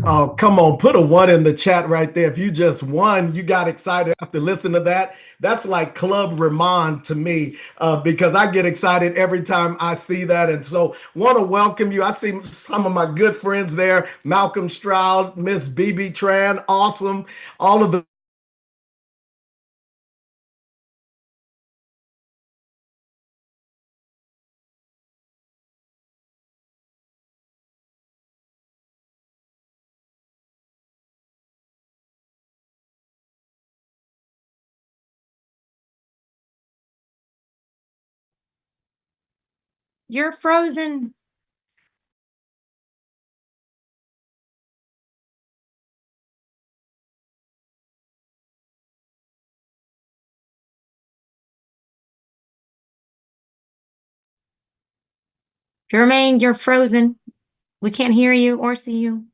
Oh, come on, put a one in the chat right there. If you just won, you got excited after listening to that. That's like Club Ramon to me, because I get excited every time I see that. And so, want to welcome you. I see some of my good friends there: Malcolm Stroud, Miss BB Tran, awesome. All of the You're frozen. Jermaine, you're frozen. We can't hear you or see you.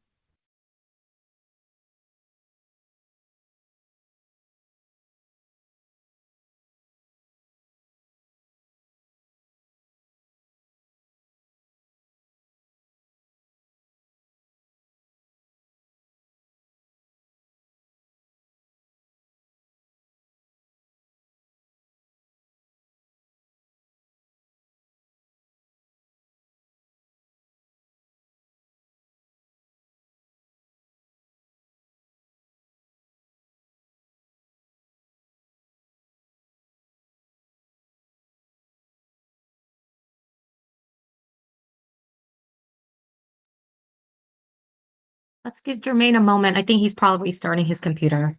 Let's give Jermaine a moment. I think he's probably restarting his computer.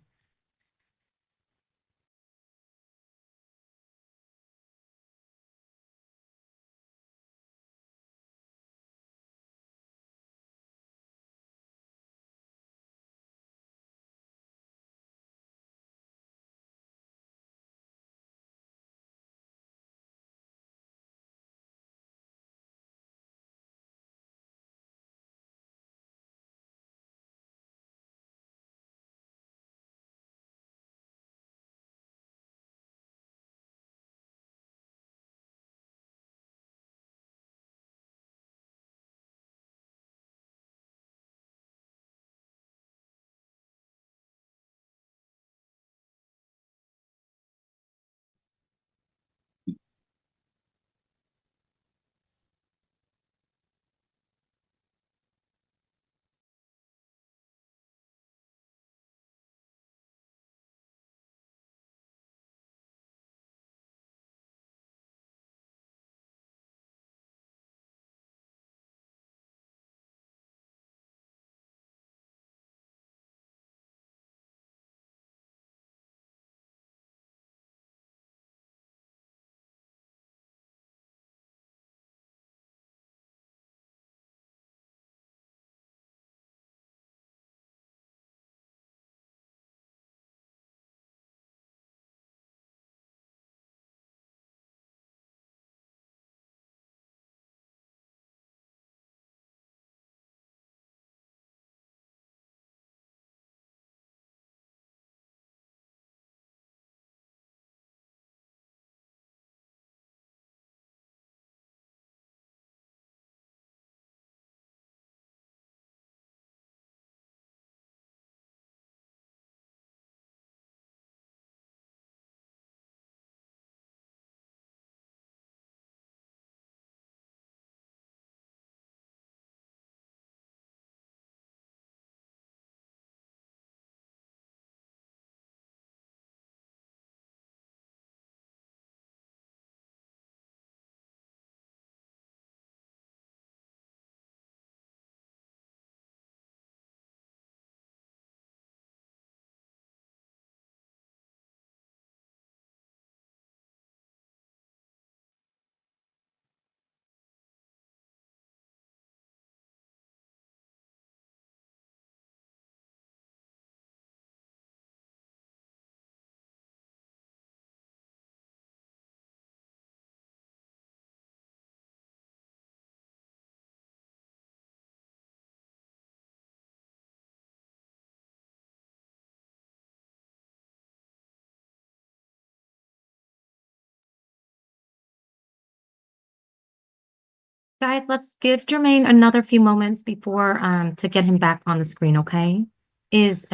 Guys, let's give Jermaine another few moments before to get him back on the screen, okay? This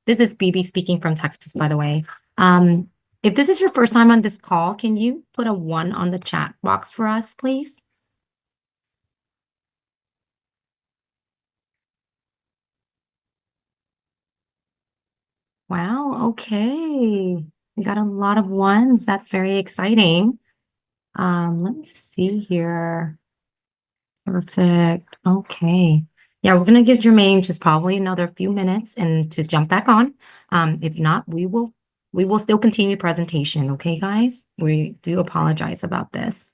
is BB speaking from Texas, by the way. If this is your first time on this call, can you put a 1 on the chat box for us, please? Wow, okay. We got a lot of 1s. That's very exciting. Let me see here. Perfect. Okay. Yeah, we're gonna give Jermaine just probably another few minutes and to jump back on. If not, we will still continue presentation, okay, guys? We do apologize about this.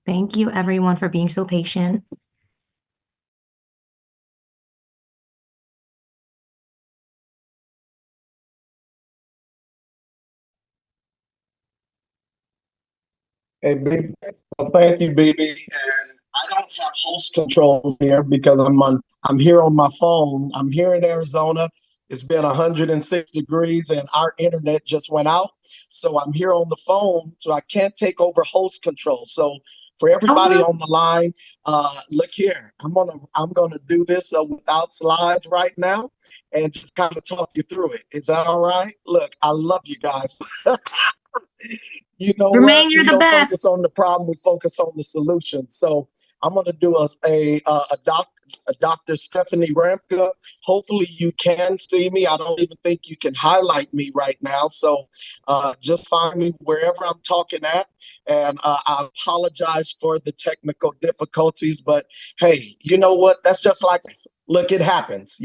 Thank you everyone for being so patient. Hey, BB. Well, thank you, BB. And I don't have host control here because I'm here on my phone. I'm here in Arizona. It's been 106 degrees and our internet just went out. So I'm here on the phone, so I can't take over host control. So for everybody Oh, on the line, look here. I'm gonna do this without slides right now and just kind of talk you through it. Is that all right? Look, I love you guys. You know what? Jermaine, you're We the don't best. focus on the problem; we focus on the solution. So I'm going to do a Dr. Stephanie Ramka. Hopefully, you can see me. I don't even think you can highlight me right now. So just find me wherever I'm talking at. And I apologize for the technical difficulties, but hey, you know what? That's just like, look, it happens,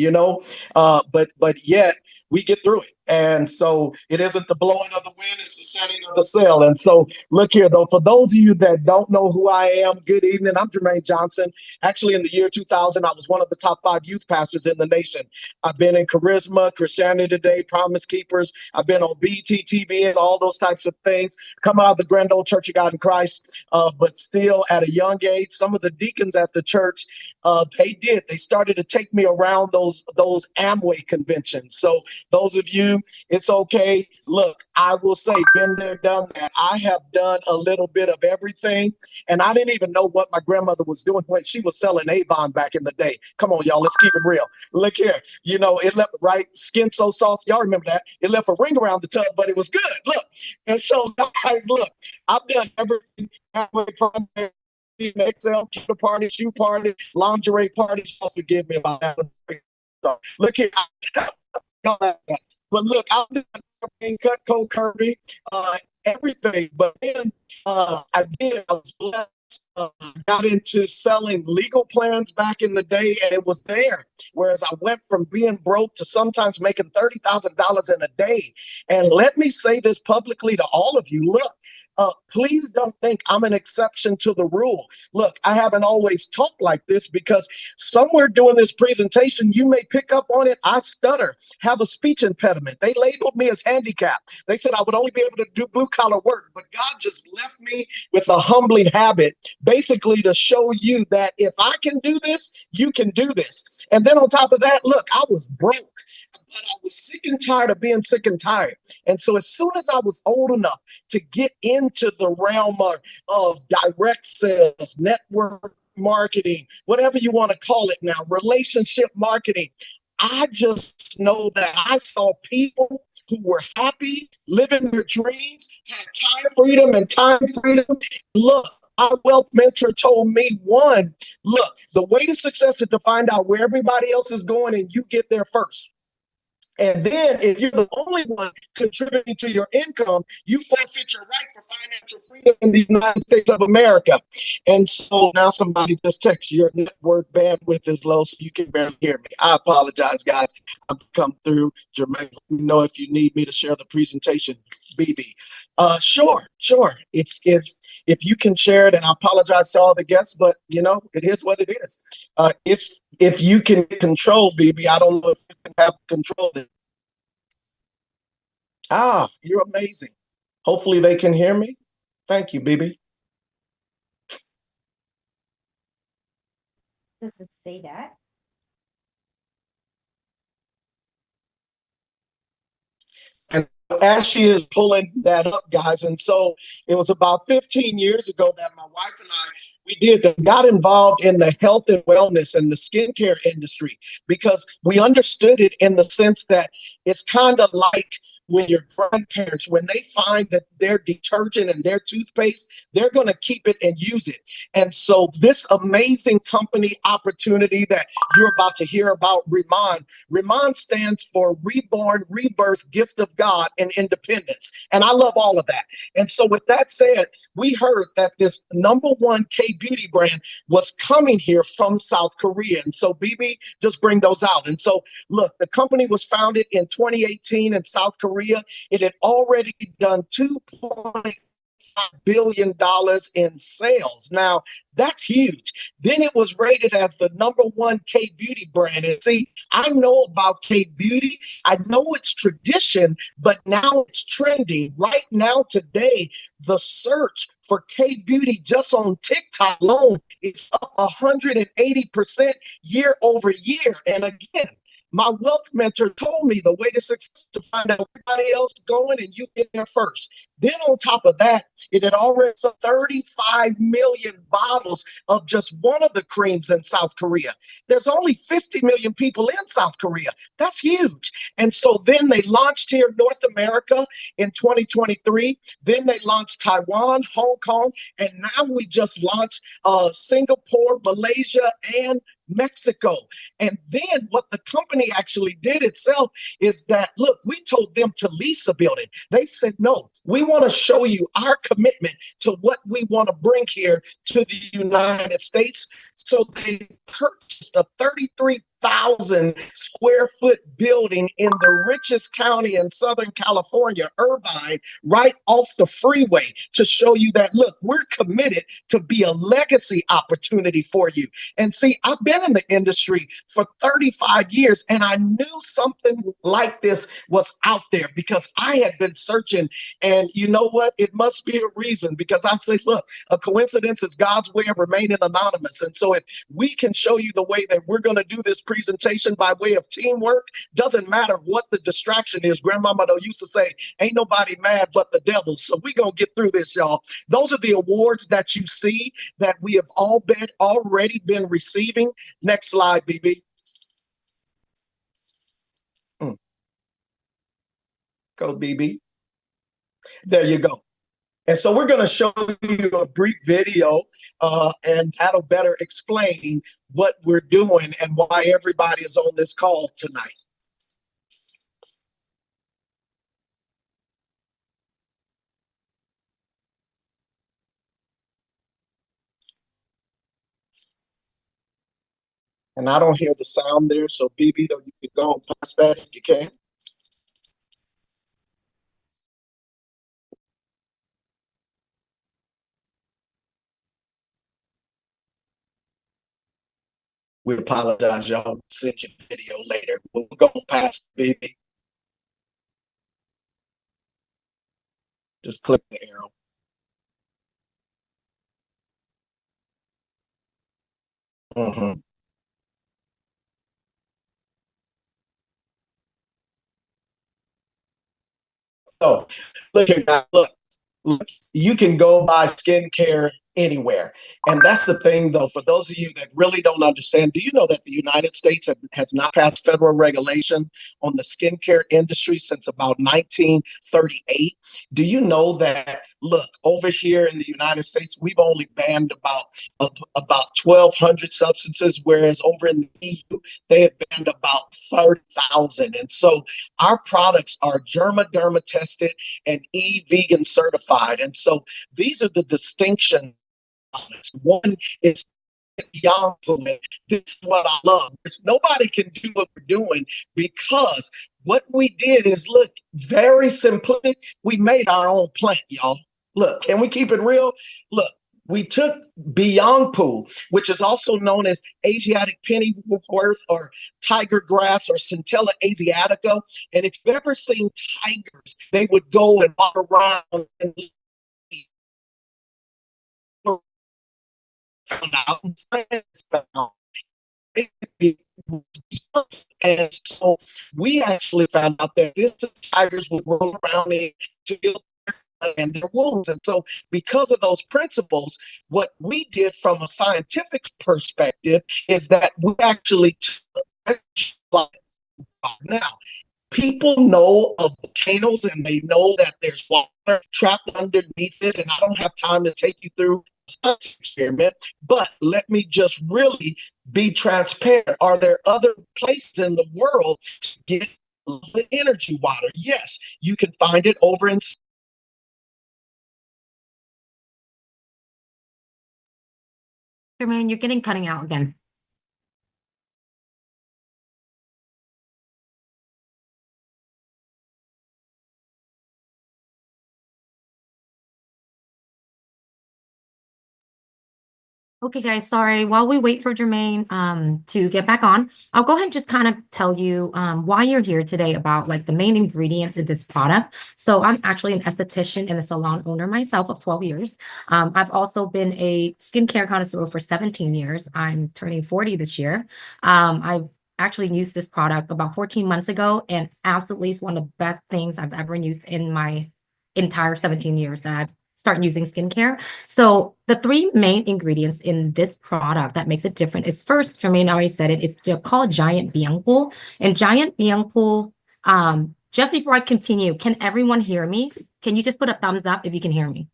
but yet we get through it. And so it isn't the blowing of the wind, it's the setting of the sail. And so look here, though, for those of you that don't know who I am, good evening. I'm Jermaine Johnson. Actually, in the year 2000, I was one of the top 5 youth pastors in the nation. I've been in Charisma, Christianity Today, Promise Keepers. I've been on BTTV and all those types of things. Come out of the Grand Old Church of God in Christ, but still at a young age, some of the deacons at the church, they started to take me around those Amway conventions. So those of you, it's okay. Look, I will say, been there, done that. I have done a little bit of everything, and I didn't even know what my grandmother was doing when she was selling Avon back in the day. Come on, y'all, let's keep it real. Look here, it left right skin so soft. Y'all remember that? It left a ring around the tub, but it was good. Look, and so guys, look, I've done everything. From XL party, shoe party, lingerie parties. Forgive me about that. Look here. But look, I've done Cutco, Kirby, everything. But then I was blessed. Got into selling legal plans back in the day, and it was there. Whereas I went from being broke to sometimes making $30,000 in a day. And let me say this publicly to all of you: look, please don't think I'm an exception to the rule. Look, I haven't always talked like this because somewhere doing this presentation, you may pick up on it. I stutter, have a speech impediment. They labeled me as handicapped. They said I would only be able to do blue collar work, but God just left me with a humbling habit, basically to show you that if I can do this, you can do this. And then on top of that, look, I was broke, but I was sick and tired of being sick and tired. And so as soon as I was old enough to get into the realm of direct sales, network marketing, whatever you want to call it now, relationship marketing, I just know that I saw people who were happy, living their dreams, had time freedom and time freedom. Look, our wealth mentor told me, one, look, the way to success is to find out where everybody else is going and you get there first. And then if you're the only one contributing to your income, you forfeit your right for financial freedom in the United States of America. And so now somebody just texts your network bandwidth is low, so you can barely hear me. I apologize, guys. I've come through. Jermaine, let me know if you need me to share the presentation. BB. Sure. If you can share it, and I apologize to all the guests, but it is what it is. If you can control, BB, I don't know if you can have control. You're amazing. Hopefully they can hear me. Thank you, BB. Does it say that? And As she is pulling that up, guys. And so it was about 15 years ago that my wife and I got involved in the health and wellness and the skincare industry because we understood it in the sense that it's kind of like when your grandparents, when they find that their detergent and their toothpaste, they're going to keep it and use it. And so this amazing company opportunity that you're about to hear about, Reman stands for Reborn, Rebirth, Gift of God, and Independence. And I love all of that. And so, with that said, we heard that this number one K beauty brand was coming here from South Korea. And so, BB, just bring those out. And so, look, the company was founded in 2018 in South Korea. It had already done 2.5 billion in sales. Now, that's huge. Then it was rated as the number one K beauty brand. And see, I know about K beauty. I know it's tradition, but now it's trending. Right now, today, the search for K beauty just on TikTok alone is up 180% year over year. And again, my wealth mentor told me the way to success to find out everybody else going and you get there first. Then on top of that, it had already sold 35 million bottles of just one of the creams in South Korea. There's only 50 million people in South Korea. That's huge. And so then they launched here in North America in 2023. Then they launched Taiwan, Hong Kong, and now we just launched Singapore, Malaysia, and Mexico. And then what the company actually did itself is that, look, we told them to lease a building. They said, no, we want to show you our commitment to what we want to bring here to the United States. So they purchased a 33,000 square foot building in the richest county in Southern California, Irvine, right off the freeway to show you that, look, we're committed to be a legacy opportunity for you. And see, I've been in the industry for 35 years and I knew something like this was out there because I had been searching. And you know what? It must be a reason because I say, look, a coincidence is God's way of remaining anonymous. And so if we can show you the way that we're going to do this presentation by way of teamwork, doesn't matter what the distraction is. Grandmama though used to say, ain't nobody mad but the devil. So we're going to get through this, y'all. Those are the awards that you see that we have already been receiving. Next slide, BB. Go, BB. There you go. And so we're going to show you a brief video, and that'll better explain what we're doing and why everybody is on this call tonight. And I don't hear the sound there, so BB, though, you can go and past that if you can. We apologize, y'all. We'll send you the video later. We'll go past BB. Just click the arrow. Mm-hmm. So, look here, guys. Look, you can go buy skincare anywhere. And that's the thing, though, for those of you that really don't understand, do you know that the United States has not passed federal regulation on the skincare industry since about 1938? Do you know that, look, over here in the United States, we've only banned about 1,200 substances, whereas over in the EU, they have banned about 30,000. And so our products are Germaderma tested and vegan certified. And so these are the distinctions. One is beyond pulling. This is what I love. Nobody can do what we're doing because what we did is, look, very simplistic. We made our own plant, y'all. Look, can we keep it real? Look, we took Beyond Poo, which is also known as Asiatic pennyworth or tiger grass or Centella asiatica. And if you've ever seen tigers, they would go and walk around and found out And so we actually found out that this tigers would roll around to get and their wounds. And so, because of those principles, what we did from a scientific perspective is that we actually took now. People know of volcanoes and they know that there's water trapped underneath it. And I don't have time to take you through a science experiment, but let me just really be transparent. Are there other places in the world to get the energy water? Yes, you can find it over in Jermaine, you're getting cutting out again. Okay, guys, sorry. While we wait for Jermaine to get back on, I'll go ahead and just kind of tell you why you're here today about like the main ingredients in this product. So I'm actually an esthetician and a salon owner myself of 12 years. I've also been a skincare connoisseur for 17 years. I'm turning 40 this year. I've actually used this product about 14 months ago, and absolutely it's one of the best things I've ever used in my entire 17 years that I've started using skincare. So the three main ingredients in this product that makes it different is first, Jermaine already said it, it's called Giant Biangpo. And Giant Biangpo, just before I continue, can everyone hear me? Can you just put a thumbs up if you can hear me?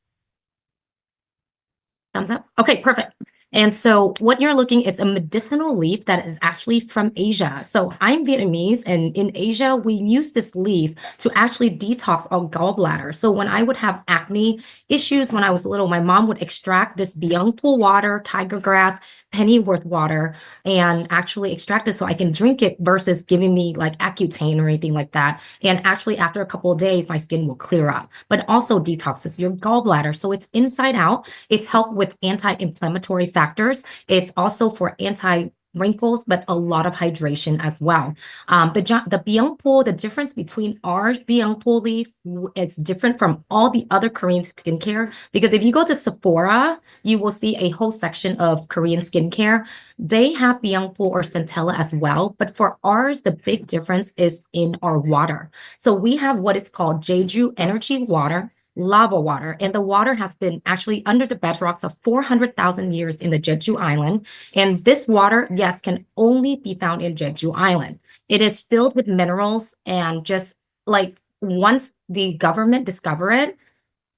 Thumbs up? Okay, perfect. And so what you're looking is a medicinal leaf that is actually from Asia. So I'm Vietnamese, and in Asia, we use this leaf to actually detox our gallbladder. So when I would have acne issues when I was little, my mom would extract this Biang Po water, tiger grass, pennyworth water, and actually extract it so I can drink it versus giving me like Accutane or anything like that. And actually after a couple of days, my skin will clear up, but also detoxes your gallbladder. So it's inside out. It's helped with anti-inflammatory factors. It's also for anti-wrinkles, but a lot of hydration as well. The Biang Po, the difference between our Biang Po leaf, it's different from all the other Korean skincare, because if you go to Sephora, you will see a whole section of Korean skincare. They have Biang Po or Centella as well, but for ours, the big difference is in our water. So we have what it's called Jeju Energy Water, lava water, and the water has been actually under the bedrocks of 400,000 years in the Jeju Island. And this water, yes, can only be found in Jeju Island. It is filled with minerals, and just like once the government discovered it,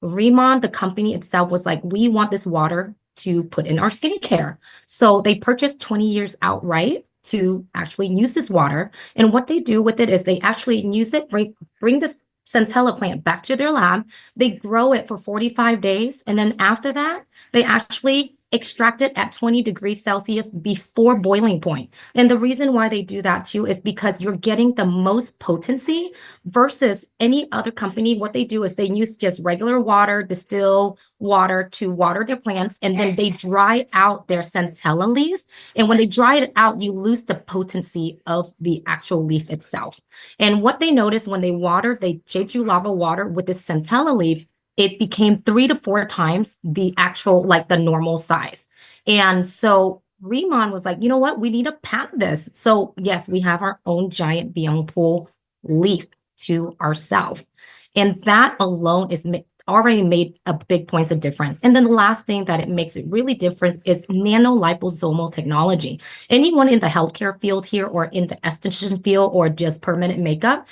Remon, the company itself, was like, we want this water to put in our skincare. So they purchased 20 years outright to actually use this water. And what they do with it is they actually use it, bring this Centella plant back to their lab. They grow it for 45 days. And then after that, they actually extract it at 20 degrees Celsius before boiling point. And the reason why they do that too is because you're getting the most potency versus any other company. What they do is they use just regular water, distill water to water their plants, and then they dry out their Centella leaves. And when they dry it out, you lose the potency of the actual leaf itself. And what they noticed when they watered the Jeju lava water with this Centella leaf, it became 3 to 4 times the actual, like the normal size. And so Remon was like, you know what, we need to patent this. So yes, we have our own Giant Biangpo leaf to ourselves. And that alone is already made a big points of difference. And then the last thing that it makes it really different is nanoliposomal technology. Anyone in the healthcare field here or in the esthetician field or just permanent makeup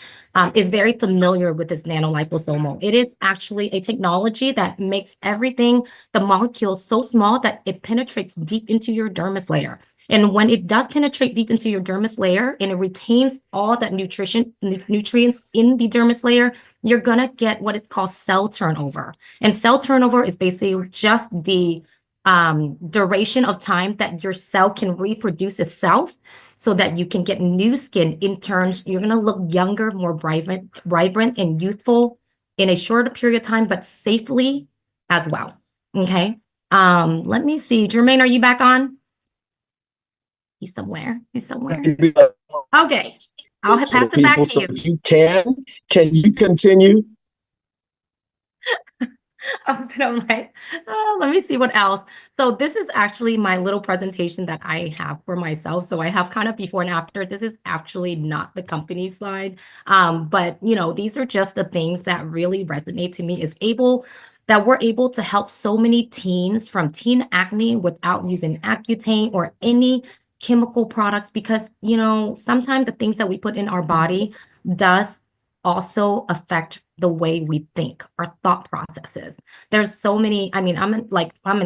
is very familiar with this nanoliposomal. It is actually a technology that makes everything, the molecule so small that it penetrates deep into your dermis layer. And when it does penetrate deep into your dermis layer and it retains all that nutrients in the dermis layer, you're gonna get what is called cell turnover. And cell turnover is basically just the duration of time that your cell can reproduce itself so that you can get new skin. In turns, you're gonna look younger, more vibrant and youthful in a shorter period of time, but safely as well. Okay. Let me see. Jermaine, are you back on? He's somewhere. He's somewhere. Okay. I'll pass it back to you. If you can you continue? I'm like, oh, let me see what else. So this is actually my little presentation that I have for myself. So I have kind of before and after. This is actually not the company slide. But these are just the things that really resonate to me that we're able to help so many teens from teen acne without using Accutane or any chemical products because, sometimes the things that we put in our body does also affect the way we think, our thought processes. There's so many, I mean, I'm an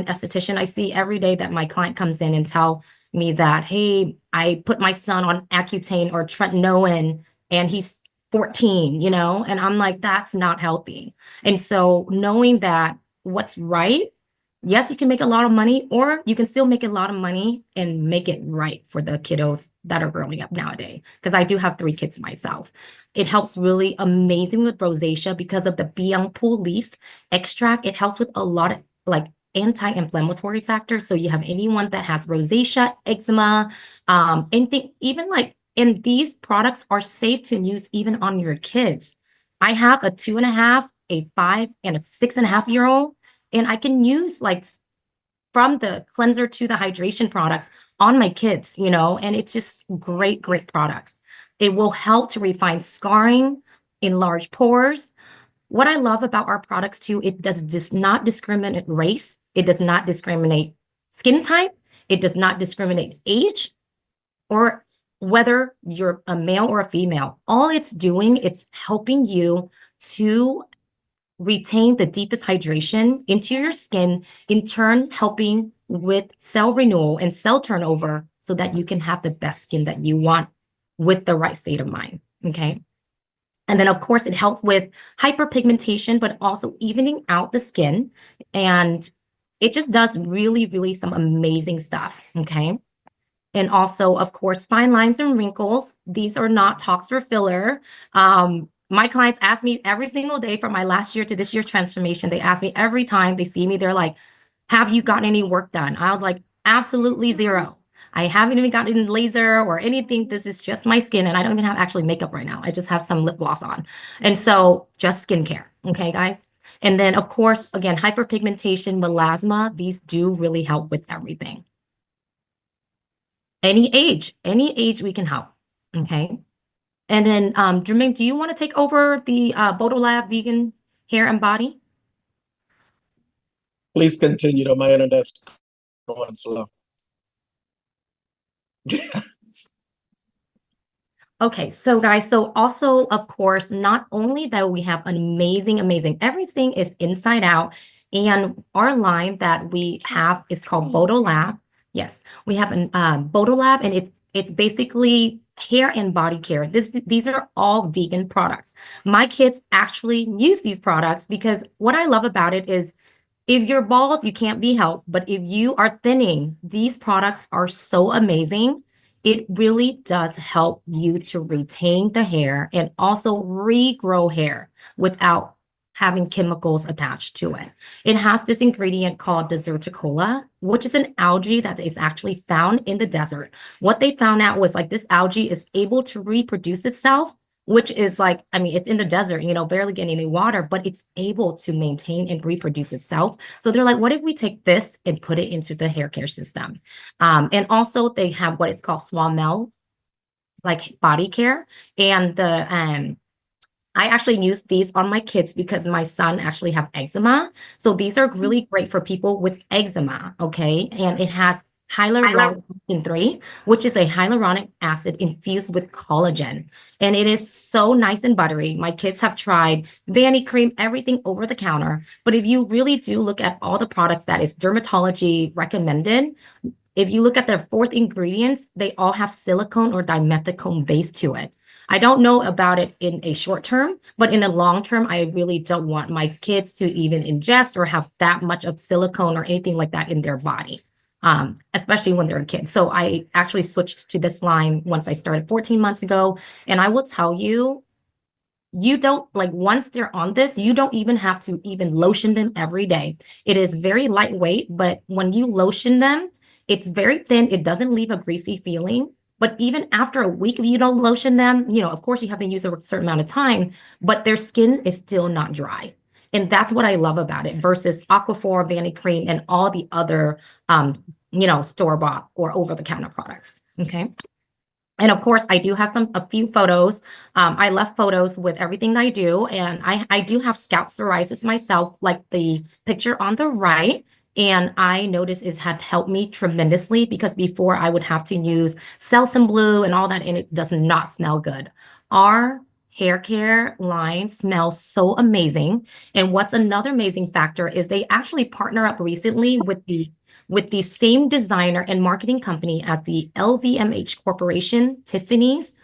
esthetician. I see every day that my client comes in and tell me that, hey, I put my son on Accutane or tretinoin and he's 14, and I'm like, that's not healthy. And so knowing that what's right, yes, you can make a lot of money, or you can still make a lot of money and make it right for the kiddos that are growing up nowadays. Because I do have 3 kids myself. It helps really amazing with rosacea because of the Biangpu leaf extract. It helps with a lot of like anti-inflammatory factors. So you have anyone that has rosacea, eczema, anything, even like, and these products are safe to use even on your kids. I have a 2.5, a 5, and a 6.5-year-old, and I can use like from the cleanser to the hydration products on my kids, and it's just great, great products. It will help to refine scarring, enlarge pores. What I love about our products too, it does not discriminate race. It does not discriminate skin type. It does not discriminate age or whether you're a male or a female. All it's doing, it's helping you to retain the deepest hydration into your skin, in turn helping with cell renewal and cell turnover so that you can have the best skin that you want with the right state of mind. Okay. And then, of course, it helps with hyperpigmentation, but also evening out the skin. And it just does really, really some amazing stuff. Okay. And also, of course, fine lines and wrinkles. These are not tox or filler. My clients ask me every single day from my last year to this year's transformation. They ask me every time they see me, they're like, have you gotten any work done? I was like, absolutely zero. I haven't even gotten laser or anything. This is just my skin. And I don't even have actually makeup right now. I just have some lip gloss on. And so just skincare. Okay, guys. And then, of course, again, hyperpigmentation, melasma, these do really help with everything. Any age we can help. Okay. And then, Jermaine, do you want to take over the Bodolab vegan hair and body? Please continue, though. My internet's going slow. Okay, so guys, so also, of course, not only that we have an amazing, everything is inside out, and our line that we have is called Bodolab. Yes, we have an Bodolab, and it's basically hair and body care. These are all vegan products. My kids actually use these products because what I love about it is if you're bald, you can't be helped. But if you are thinning, these products are so amazing. It really does help you to retain the hair and also regrow hair without having chemicals attached to it. It has this ingredient called deserticola, which is an algae that is actually found in the desert. What they found out was like this algae is able to reproduce itself, which is like, I mean, it's in the desert, barely getting any water, but it's able to maintain and reproduce itself. So they're like, what if we take this and put it into the hair care system? And also they have what is called Swamel, like body care. And I actually use these on my kids because my son actually have eczema. So these are really great for people with eczema, okay? And it has hyaluronic 3, which is a hyaluronic acid infused with collagen. And it is so nice and buttery. My kids have tried Vanity cream, everything over the counter. But if you really do look at all the products that is dermatology recommended, if you look at their 4th ingredients, they all have silicone or dimethicone base to it. I don't know about it in a short term, but in a long term, I really don't want my kids to even ingest or have that much of silicone or anything like that in their body, especially when they're a kid. So I actually switched to this line once I started 14 months ago. And I will tell you, you don't like once they're on this, you don't even have to even lotion them every day. It is very lightweight, but when you lotion them, it's very thin. It doesn't leave a greasy feeling. But even after a week, if you don't lotion them, of course you have to use a certain amount of time, but their skin is still not dry. And that's what I love about it versus Aquaphor, Vanicream, and all the other, store-bought or over-the-counter products. Okay. And of course, I do have a few photos. I left photos with everything that I do, and I do have scalp psoriasis myself, like the picture on the right. And I noticed it had helped me tremendously because before I would have to use Selsun Blue and all that, and it does not smell good. Our hair care line smells so amazing. And what's another amazing factor is they actually partner up recently with the same designer and marketing company as the LVMH Corporation, Tiffany's,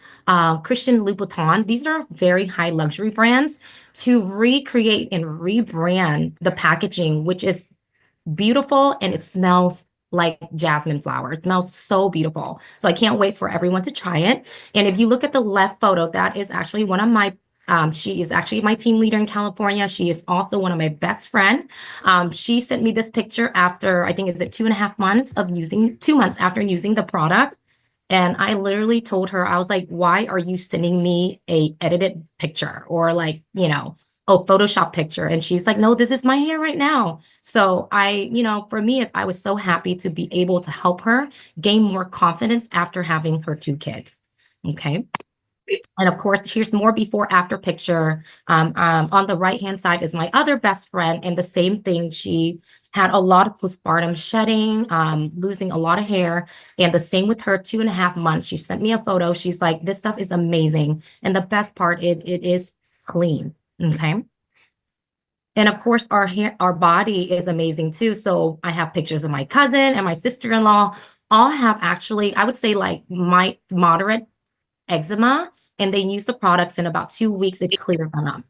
Christian Louboutin. These are very high luxury brands to recreate and rebrand the packaging, which is beautiful and it smells like jasmine flower. It smells so beautiful. So I can't wait for everyone to try it. And if you look at the left photo, that is actually one of my she is actually my team leader in California. She is also one of my best friend. She sent me this picture after, I think, is it 2.5 months of using, 2 months after using the product. And I literally told her, I was like, why are you sending me a edited picture or like, a Photoshop picture? And she's like, no, this is my hair right now. So for me, I was so happy to be able to help her gain more confidence after having her 2 kids. Okay. And of course, here's more before after picture. On the right-hand side is my other best friend, and the same thing. She had a lot of postpartum shedding, losing a lot of hair, and the same with her 2.5 months. She sent me a photo. She's like, this stuff is amazing. And the best part, it is clean. Okay. And of course, our hair, our body is amazing too. So I have pictures of my cousin and my sister-in-law, all have actually, I would say like my moderate eczema, and they use the products in about 2 weeks, it cleared them up.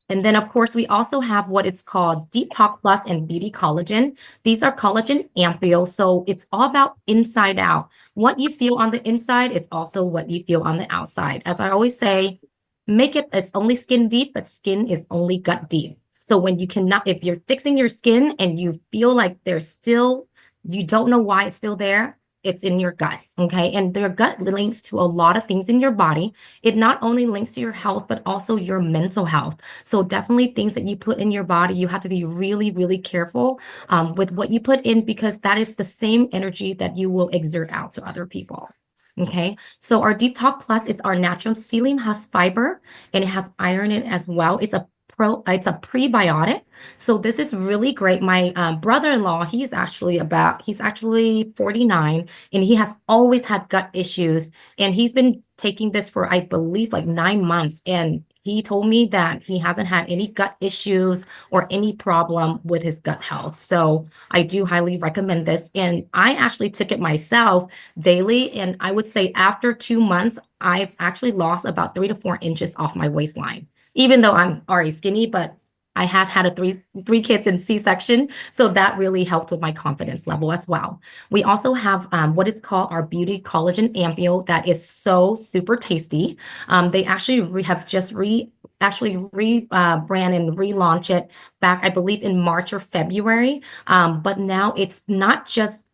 And then, of course, we also have what it's called Deep Talk Plus and Beauty Collagen. These are collagen ampules, so it's all about inside out. What you feel on the inside is also what you feel on the outside. As I always say, make it as only skin deep, but skin is only gut deep. So when you cannot, if you're fixing your skin and you feel like there's still, you don't know why it's still there, it's in your gut, okay? And your gut links to a lot of things in your body. It not only links to your health, but also your mental health. So definitely things that you put in your body, you have to be really, really careful with what you put in because that is the same energy that you will exert out to other people. Okay, so our Deep Talk Plus is our natural psyllium husk fiber, and it has iron in it as well. It's a prebiotic. So this is really great. My brother-in-law, he's actually 49, and he has always had gut issues. And he's been taking this for, I believe, like 9 months. And he told me that he hasn't had any gut issues or any problem with his gut health. So I do highly recommend this. And I actually took it myself daily. And I would say after 2 months, I've actually lost about 3 to 4 inches off my waistline, even though I'm already skinny, but I had a three kids in C-section, so that really helped with my confidence level as well. We also have what is called our Beauty Collagen Ampule that is so super tasty. They actually have just rebrand and relaunch it back, I believe, in March or February. But now it's not just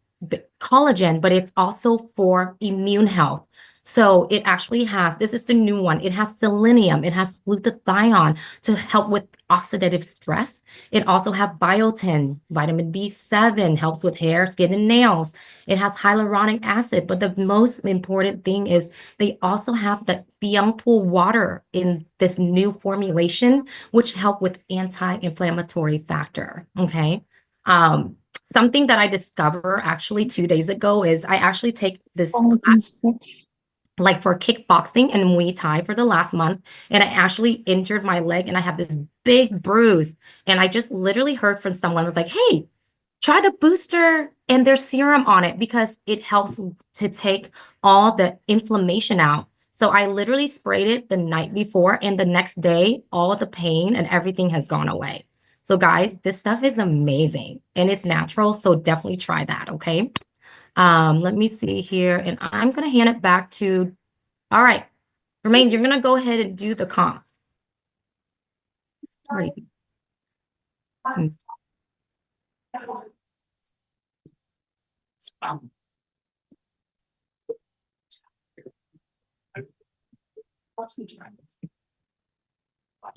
collagen, but it's also for immune health. So it actually has, this is the new one. It has selenium, it has glutathione to help with oxidative stress. It also has biotin, vitamin B7, helps with hair, skin, and nails. It has hyaluronic acid, but the most important thing is they also have the Beyond Pool water in this new formulation, which help with anti-inflammatory factor, okay? Something that I discovered actually 2 days ago is I actually take this class like for kickboxing and Muay Thai for the last month. And I actually injured my leg and I have this big bruise. And I just literally heard from someone was like, hey, try the booster and there's serum on it because it helps to take all the inflammation out. So I literally sprayed it the night before and the next day, all the pain and everything has gone away. So guys, this stuff is amazing and it's natural. So definitely try that, okay? Let me see here, and I'm gonna hand it back to, all right, Romaine, you're gonna go ahead and do the comp. Alright.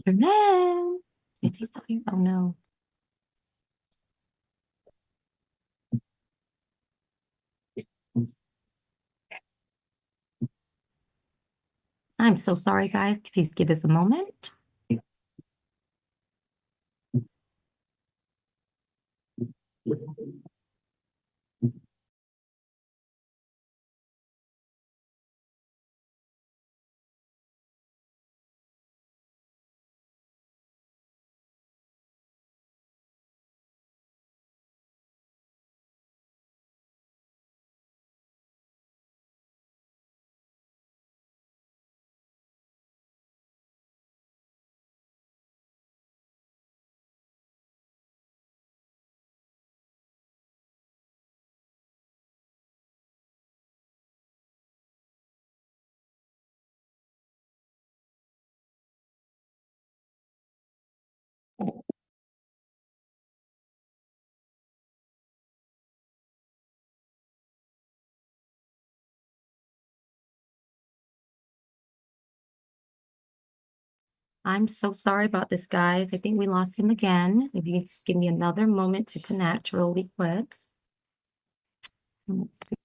Romaine, Is he still here? Oh no. I'm so sorry, guys. Please give us a moment. I'm so sorry about this, guys. I think we lost him again. If you can just give me another moment to connect really quick. Let's see.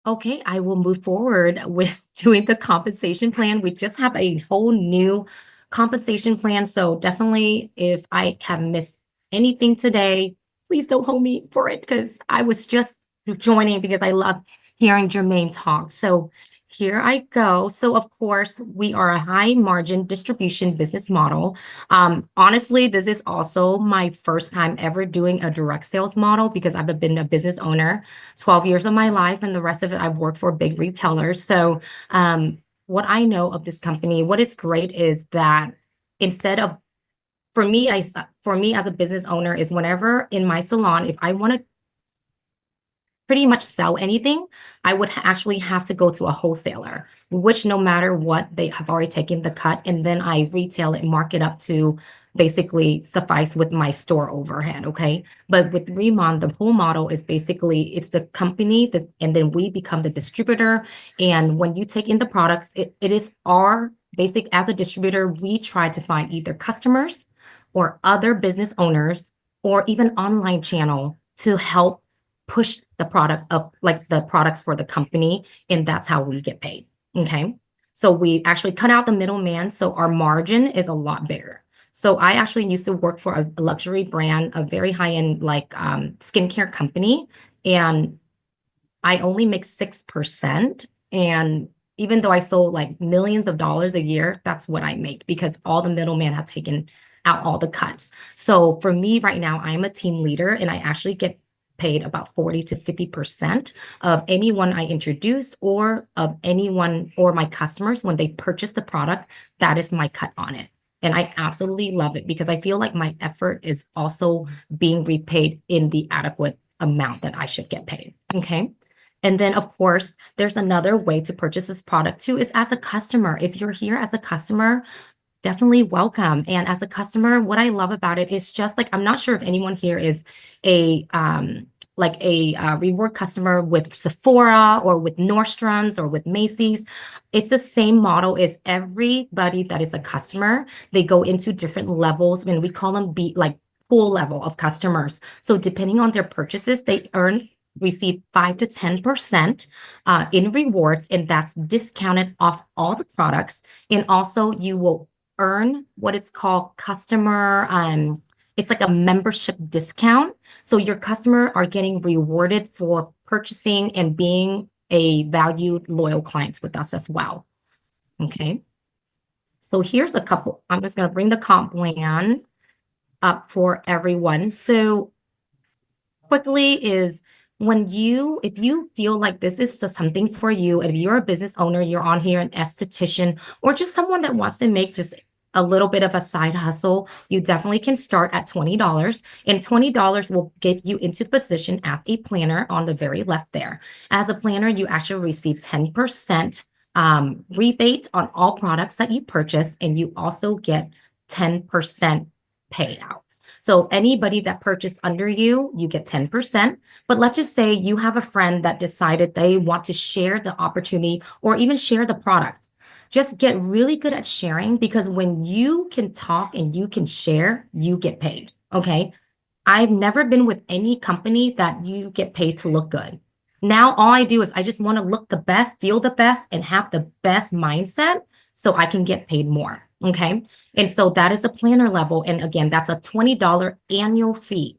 Okay, I will move forward with doing the compensation plan. We just have a whole new compensation plan. So definitely, if I have missed anything today, please don't hold me for it because I was just joining because I love hearing Jermaine talk. So here I go. So of course, we are a high margin distribution business model. Honestly, this is also my first time ever doing a direct sales model because I've been a business owner 12 years of my life, and the rest of it I've worked for big retailers. So what I know of this company, what is great is that instead of for me as a business owner is whenever in my salon, if I want to pretty much sell anything, I would actually have to go to a wholesaler, which no matter what, they have already taken the cut, and then I retail it, mark it up to basically suffice with my store overhead, okay? But with Remon, the whole model is basically it's the company that, and then we become the distributor. And when you take in the products, it is our basic as a distributor, we try to find either customers or other business owners or even online channel to help push the product of like the products for the company, and that's how we get paid. Okay. So we actually cut out the middleman. So our margin is a lot bigger. So I actually used to work for a luxury brand, a very high-end like skincare company, and I only make 6%. And even though I sold like millions of dollars a year, that's what I make because all the middleman have taken out all the cuts. So for me right now, I'm a team leader and I actually get paid about 40 to 50% of anyone I introduce or of anyone or my customers when they purchase the product. That is my cut on it. And I absolutely love it because I feel like my effort is also being repaid in the adequate amount that I should get paid. Okay. And then, of course, there's another way to purchase this product too, is as a customer. If you're here as a customer, definitely welcome. And as a customer, what I love about it is just like, I'm not sure if anyone here is a reward customer with Sephora or with Nordstrom's or with Macy's. It's the same model as everybody that is a customer. They go into different levels and we call them pool level of customers. So depending on their purchases, they receive 5 to 10% in rewards, and that's discounted off all the products. And also you will earn what it's called customer, it's like a membership discount. So your customer are getting rewarded for purchasing and being a valued loyal clients with us as well. Okay. So here's a couple. I'm just going to bring the comp plan up for everyone. So quickly is if you feel like this is just something for you, and if you're a business owner, you're on here, an esthetician, or just someone that wants to make just a little bit of a side hustle, you definitely can start at $20, and $20 will get you into the position as a planner on the very left there. As a planner, you actually receive 10% rebates on all products that you purchase, and you also get 10% payouts. So anybody that purchased under you, you get 10%. But let's just say you have a friend that decided they want to share the opportunity or even share the products. Just get really good at sharing, because when you can talk and you can share, you get paid. Okay. I've never been with any company that you get paid to look good. Now, all I do is I just want to look the best, feel the best, and have the best mindset so I can get paid more. Okay. And so that is a planner level. And again, that's a $20 annual fee,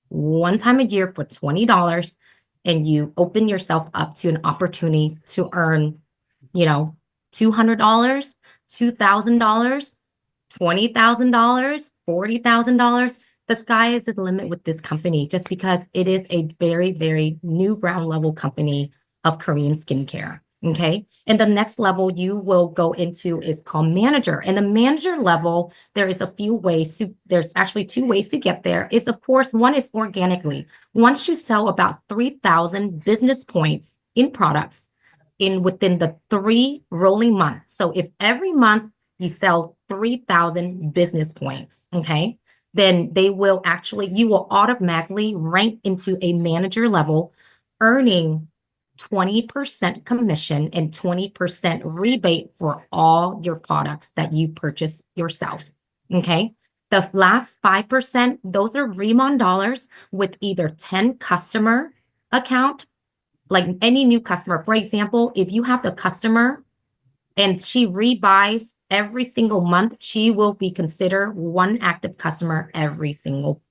one time a year for $20. And you open yourself up to an opportunity to earn, $200, $2,000, $20,000, $40,000. The sky is the limit with this company, just because it is a very, very new ground level company of Korean skincare. Okay. And the next level you will go into is called manager. And the manager level, there's actually two ways to get there. Is, of course, one is organically. Once you sell about 3,000 business points in products within the 3 rolling months. So if every month you sell 3,000 business points, okay, then you will automatically rank into a manager level, earning 20% commission and 20% rebate for all your products that you purchase yourself. Okay. The last 5%, those are Remon dollars with either 10 customer account, like any new customer. For example, if you have the customer and she rebuys every single month, she will be considered one active customer every single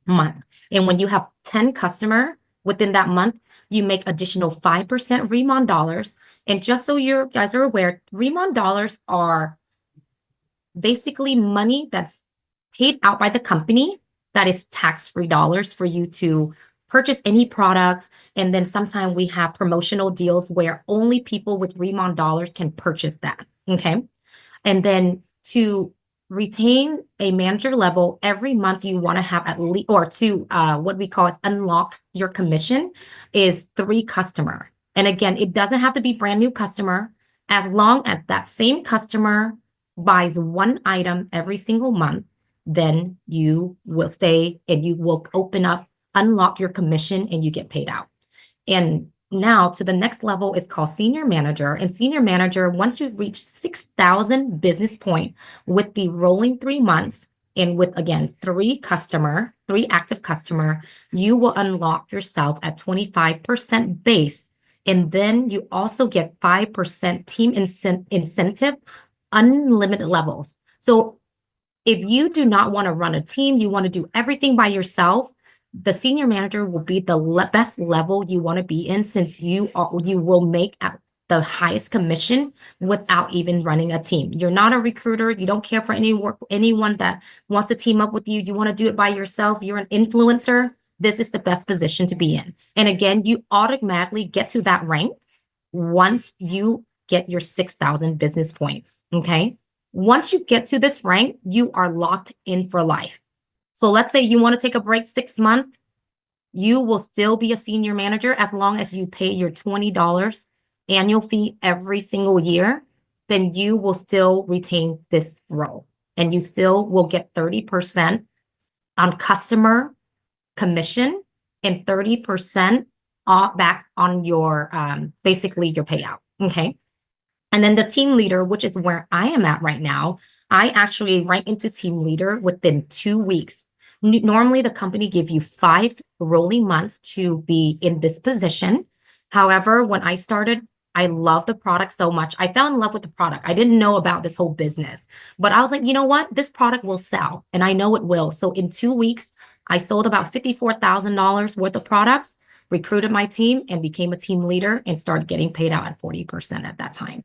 month. And when you have 10 customer within that month, you make additional 5% Remon dollars. And just so you guys are aware, Remon dollars are basically money that's paid out by the company that is tax-free dollars for you to purchase any products. And then sometimes we have promotional deals where only people with Remon dollars can purchase that. Okay. And then to retain a manager level, every month you want to have at least, or to what we call is unlock your commission, is 3 customer. And again, it doesn't have to be brand new customer. As long as that same customer buys 1 item every single month, then you will stay and you will unlock your commission, and you get paid out. And now to the next level is called senior manager. And senior manager, once you reach 6,000 business point with the rolling 3 months, and with, again, 3 active customer, you will unlock yourself at 25% base. And then you also get 5% team incentive, unlimited levels. So if you do not want to run a team, you want to do everything by yourself, the senior manager will be the best level you want to be in, since you will make at the highest commission without even running a team. You're not a recruiter. You don't care for anyone that wants to team up with you. You want to do it by yourself. You're an influencer. This is the best position to be in. And again, you automatically get to that rank once you get your 6,000 business points. Okay. Once you get to this rank, you are locked in for life. So let's say you want to take a break 6 months, you will still be a senior manager as long as you pay your $20 annual fee every single year. Then you will still retain this role, and you still will get 30% on customer commission and 30% back on your basically your payout. Okay. And then the team leader, which is where I am at right now, I actually rank into team leader within 2 weeks. Normally, the company give you 5 rolling months to be in this position. However, when I started, I love the product so much. I fell in love with the product. I didn't know about this whole business, but I was like, you know what? This product will sell, and I know it will. So in 2 weeks, I sold about $54,000 worth of products, recruited my team, and became a team leader, and started getting paid out at 40% at that time.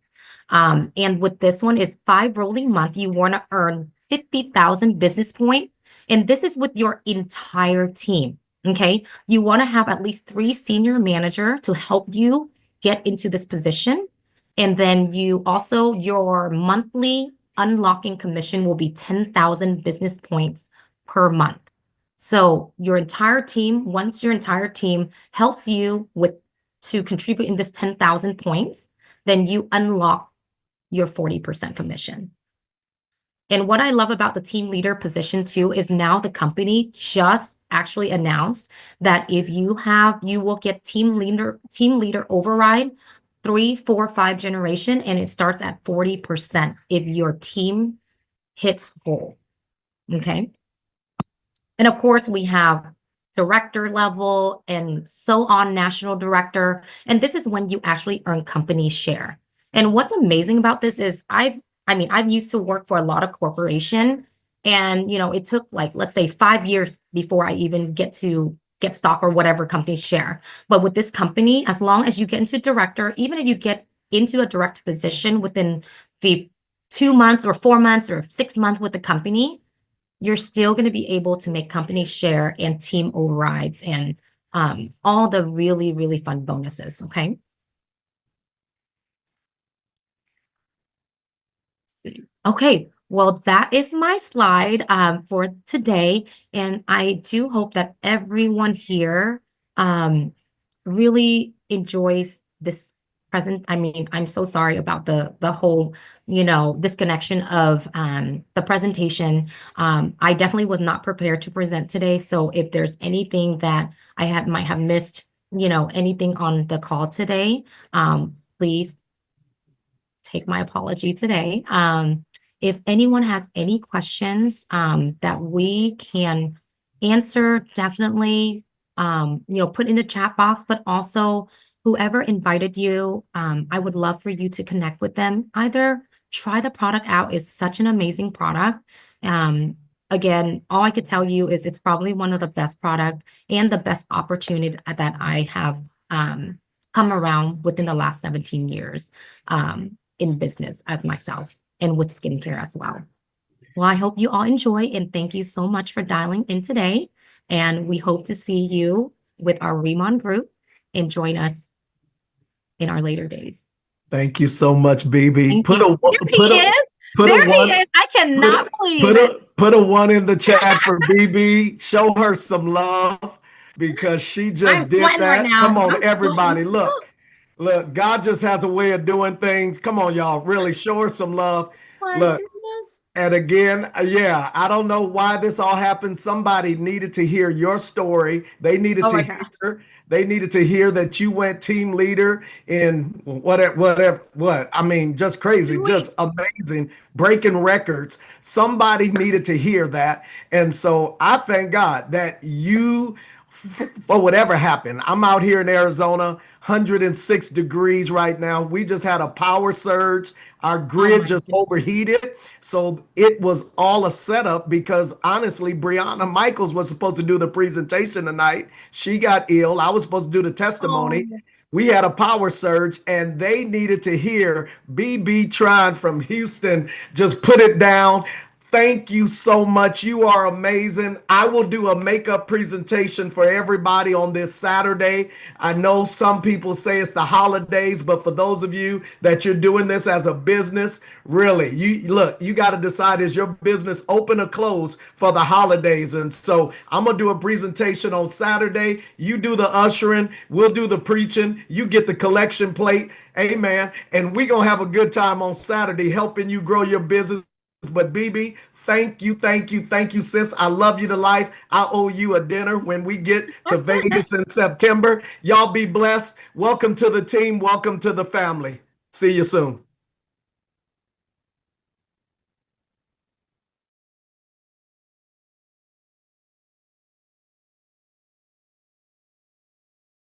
And with this one is 5 rolling month, you want to earn 50,000 business point. And this is with your entire team. Okay. You want to have at least 3 senior manager to help you get into this position. And then your monthly unlocking commission will be 10,000 business points per month. So once your entire team helps you to contribute in this 10,000 points, then you unlock your 40% commission. And what I love about the team leader position too is now the company just actually announced that if you will get team leader override 3, 4, 5 generation, and it starts at 40% if your team hits goal. Okay. And of course, we have director level and so on, national director. And this is when you actually earn company share. And what's amazing about this is I've used to work for a lot of corporation, and it took, like, let's say 5 years before I even get to get stock or whatever company share. But with this company, as long as you get into director, even if you get into a direct position within the 2 months or 4 months or 6 months with the company, you're still going to be able to make company share and team overrides and all the really, really fun bonuses. Okay. Let's see. Okay. Well, that is my slide for today. And I do hope that everyone here really enjoys this present. I'm so sorry about the whole, disconnection of the presentation. I definitely was not prepared to present today. So if there's anything that might have missed, anything on the call today, please take my apology today. If anyone has any questions that we can answer, definitely put in the chat box, but also whoever invited you, I would love for you to connect with them. Either try the product out. It's such an amazing product. Again, all I could tell you is it's probably one of the best product and the best opportunity that I have come around within the last 17 years in business as myself and with skincare as well. Well, I hope you all enjoy, and thank you so much for dialing in today. And we hope to see you with our Remon group and join us in our later days. Thank you so much, BB. There he is. I cannot believe it. Put a 1 in the chat for BB. Show her some love because she just did that. Right now. Come on, everybody. Look, God just has a way of doing things. Come on, y'all. Really show her some love. Look. Goodness. And again, yeah, I don't know why this all happened. Somebody needed to hear your story. They needed to hear that you went team leader in whatever. Just crazy, just amazing, breaking records. Somebody needed to hear that. And so I thank God that you, for whatever happened, I'm out here in Arizona, 106 degrees right now. We just had a power surge. Our grid just overheated. So it was all a setup because honestly, Brianna Michaels was supposed to do the presentation tonight. She got ill. I was supposed to do the testimony. We had a power surge and they needed to hear BB Tron from Houston just put it down. Thank you so much. You are amazing. I will do a makeup presentation for everybody on this Saturday. I know some people say it's the holidays, but for those of you that you're doing this as a business, really, you got to decide, is your business open or closed for the holidays? And so I'm going to do a presentation on Saturday. You do the ushering. We'll do the preaching. You get the collection plate. Amen. And we're going to have a good time on Saturday helping you grow your business. But BB, thank you, sis. I love you to life. I owe you a dinner when we get to Vegas in September. Y'all be blessed. Welcome to the team. Welcome to the family. See you soon.